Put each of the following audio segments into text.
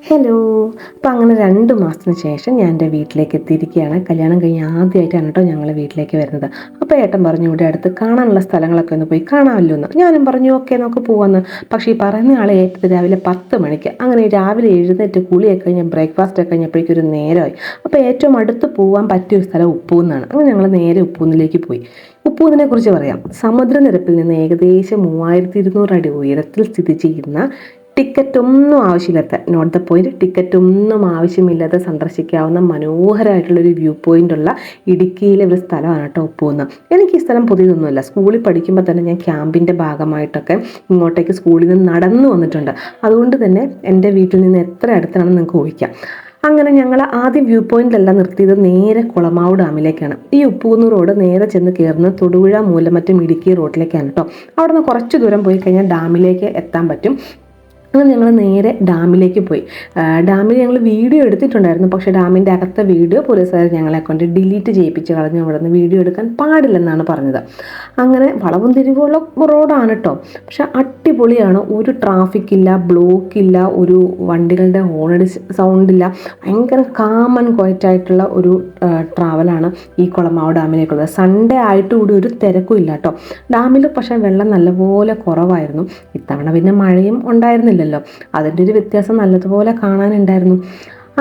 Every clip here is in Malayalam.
ഹലോ. അപ്പോൾ അങ്ങനെ 2 മാസത്തിന് ശേഷം ഞാൻ എൻ്റെ വീട്ടിലേക്ക് എത്തിയിരിക്കുകയാണ്. കല്യാണം കഴിഞ്ഞ് ആദ്യമായിട്ടാണ് കേട്ടോ ഞങ്ങൾ വീട്ടിലേക്ക് വരുന്നത്. അപ്പോൾ ഏട്ടൻ പറഞ്ഞു ഇവിടെ അടുത്ത് കാണാനുള്ള സ്ഥലങ്ങളൊക്കെ ഒന്ന് പോയി കാണാമല്ലോ എന്ന്. ഞാനും പറഞ്ഞു ഓക്കെ നമുക്ക് പോകാമെന്ന്. പക്ഷേ ഈ പറയുന്ന ആളെ ഏറ്റത് രാവിലെ 10 മണിക്ക്. അങ്ങനെ രാവിലെ എഴുന്നേറ്റ് കുളിയൊക്കെ കഴിഞ്ഞ് ബ്രേക്ക്ഫാസ്റ്റ് ഒക്കെ കഴിഞ്ഞപ്പോഴേക്കും ഒരു നേരമായി. അപ്പോൾ ഏറ്റവും അടുത്ത് പോകാൻ പറ്റിയ ഒരു സ്ഥലം ഉപ്പൂന്നാണ്. അങ്ങനെ ഞങ്ങൾ നേരെ ഉപ്പൂന്നിലേക്ക് പോയി. ഉപ്പൂന്നിനെ കുറിച്ച് പറയാം. സമുദ്രനിരപ്പിൽ നിന്ന് ഏകദേശം 3200 അടി ഉയരത്തിൽ സ്ഥിതി ചെയ്യുന്ന, ടിക്കറ്റ് ഒന്നും ആവശ്യമില്ലാത്ത, നോട്ട് ദ പോയിന്റ്, ടിക്കറ്റ് ഒന്നും ആവശ്യമില്ലാതെ സന്ദർശിക്കാവുന്ന മനോഹരമായിട്ടുള്ളൊരു വ്യൂ പോയിന്റ് ഉള്ള ഇടുക്കിയിലെ ഒരു സ്ഥലമാണ് കേട്ടോ ഉപ്പൂന്ന്. എനിക്ക് ഈ സ്ഥലം പുതിയതൊന്നുമല്ല. സ്കൂളിൽ പഠിക്കുമ്പോൾ തന്നെ ഞാൻ ക്യാമ്പിൻ്റെ ഭാഗമായിട്ടൊക്കെ ഇങ്ങോട്ടേക്ക് സ്കൂളിൽ നിന്ന് നടന്നു വന്നിട്ടുണ്ട്. അതുകൊണ്ട് തന്നെ എൻ്റെ വീട്ടിൽ നിന്ന് എത്ര അടുത്താണെന്ന് നിങ്ങൾക്ക് ഊഹിക്കാം. അങ്ങനെ ഞങ്ങൾ ആദ്യം വ്യൂ പോയിന്റിലല്ല നിർത്തിയത്, നേരെ കുളമാവ് ഡാമിലേക്കാണ്. ഈ ഉപ്പൂന്ന് റോഡ് നേരെ ചെന്ന് കയറുന്നത് തൊടുപുഴ മൂലമറ്റം ഇടുക്കി റോഡിലേക്കാണ് കേട്ടോ. അവിടെ നിന്ന് കുറച്ച് ദൂരം പോയി കഴിഞ്ഞാൽ ഡാമിലേക്ക് എത്താൻ പറ്റും. അങ്ങനെ ഞങ്ങൾ നേരെ ഡാമിലേക്ക് പോയി. ഡാമിൽ ഞങ്ങൾ വീഡിയോ എടുത്തിട്ടുണ്ടായിരുന്നു. പക്ഷേ ഡാമിൻ്റെ അകത്തെ വീഡിയോ പോലീസുകാർ ഞങ്ങളെ കൊണ്ട് ഡിലീറ്റ് ചെയ്യിപ്പിച്ച് കളഞ്ഞു. അവിടെ നിന്ന് വീഡിയോ എടുക്കാൻ പാടില്ലെന്നാണ് പറഞ്ഞത്. അങ്ങനെ വളവും തിരിവുള്ള റോഡാണ് കേട്ടോ. പക്ഷെ അടിപൊളിയാണ്. ഒരു ട്രാഫിക് ഇല്ല, ബ്ലോക്ക് ഇല്ല, ഒരു വണ്ടികളുടെ ഹോണടി സൗണ്ടില്ല. ഭയങ്കര കാമൻ ക്വയറ്റായിട്ടുള്ള ഒരു ട്രാവലാണ് ഈ കുളമാവ് ഡാമിലേക്കുള്ളത്. സൺഡേ ആയിട്ട് കൂടി ഒരു തിരക്കും ഇല്ല കേട്ടോ. ഡാമിൽ പക്ഷേ വെള്ളം നല്ലപോലെ കുറവായിരുന്നു. ഇത്തവണ പിന്നെ മഴയും ഉണ്ടായിരുന്നില്ല. അതിൻ്റെ ഒരു വ്യത്യാസം നല്ലതുപോലെ കാണാനുണ്ടായിരുന്നു.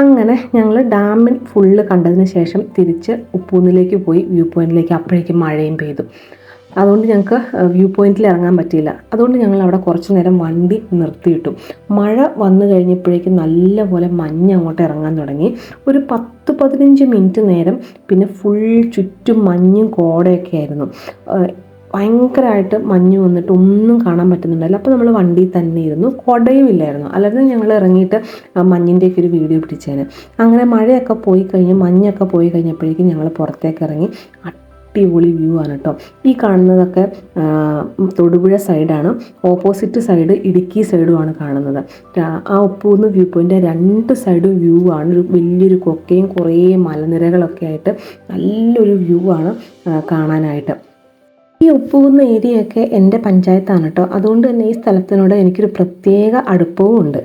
അങ്ങനെ ഞങ്ങൾ ഡാമിൽ ഫുള്ള് കണ്ടതിന് ശേഷം തിരിച്ച് ഉപ്പൂന്നിലേക്ക് പോയി. വ്യൂ പോയിന്റിലേക്ക് അപ്പോഴേക്കും മഴയും പെയ്തു. അതുകൊണ്ട് ഞങ്ങൾക്ക് വ്യൂ പോയിന്റിൽ ഇറങ്ങാൻ പറ്റിയില്ല. അതുകൊണ്ട് ഞങ്ങൾ അവിടെ കുറച്ച് നേരം വണ്ടി നിർത്തിയിട്ടു. മഴ വന്നു കഴിഞ്ഞപ്പോഴേക്കും നല്ലപോലെ മഞ്ഞ് അങ്ങോട്ട് ഇറങ്ങാൻ തുടങ്ങി. ഒരു 10-15 മിനിറ്റ് നേരം പിന്നെ ഫുൾ ചുറ്റും മഞ്ഞും കോടയൊക്കെ ആയിരുന്നു. ഭയങ്കരമായിട്ട് മഞ്ഞ് വന്നിട്ട് ഒന്നും കാണാൻ പറ്റുന്നുണ്ടല്ലോ. അപ്പോൾ നമ്മൾ വണ്ടിയിൽ തന്നെ ഇരുന്നു. കുടയും ഇല്ലായിരുന്നു. അല്ലാതെ ഞങ്ങൾ ഇറങ്ങിയിട്ട് മഞ്ഞിൻ്റെയൊക്കെ ഒരു വീഡിയോ പിടിച്ചേന്. അങ്ങനെ മഴയൊക്കെ പോയി കഴിഞ്ഞ് മഞ്ഞൊക്കെ പോയി കഴിഞ്ഞപ്പോഴേക്കും ഞങ്ങൾ പുറത്തേക്ക് ഇറങ്ങി. അടിപൊളി വ്യൂ ആണ് കേട്ടോ. ഈ കാണുന്നതൊക്കെ തൊടുപുഴ സൈഡാണ്. ഓപ്പോസിറ്റ് സൈഡ് ഇടുക്കി സൈഡുമാണ് കാണുന്നത്. ആ ഉപ്പൂന്ന് വ്യൂ പോയിൻ്റ് 2 സൈഡും വ്യൂ ആണ്. ഒരു വലിയൊരു കൊക്കയും കുറേ മലനിരകളൊക്കെ ആയിട്ട് നല്ലൊരു വ്യൂ ആണ് കാണാനായിട്ട്. ഈ ഉപ്പൂന്ന് ഏരിയയൊക്കെ എൻ്റെ പഞ്ചായത്താണ് കേട്ടോ. അതുകൊണ്ട് തന്നെ ഈ സ്ഥലത്തിനോട് എനിക്കൊരു പ്രത്യേക അടുപ്പവും ഉണ്ട്.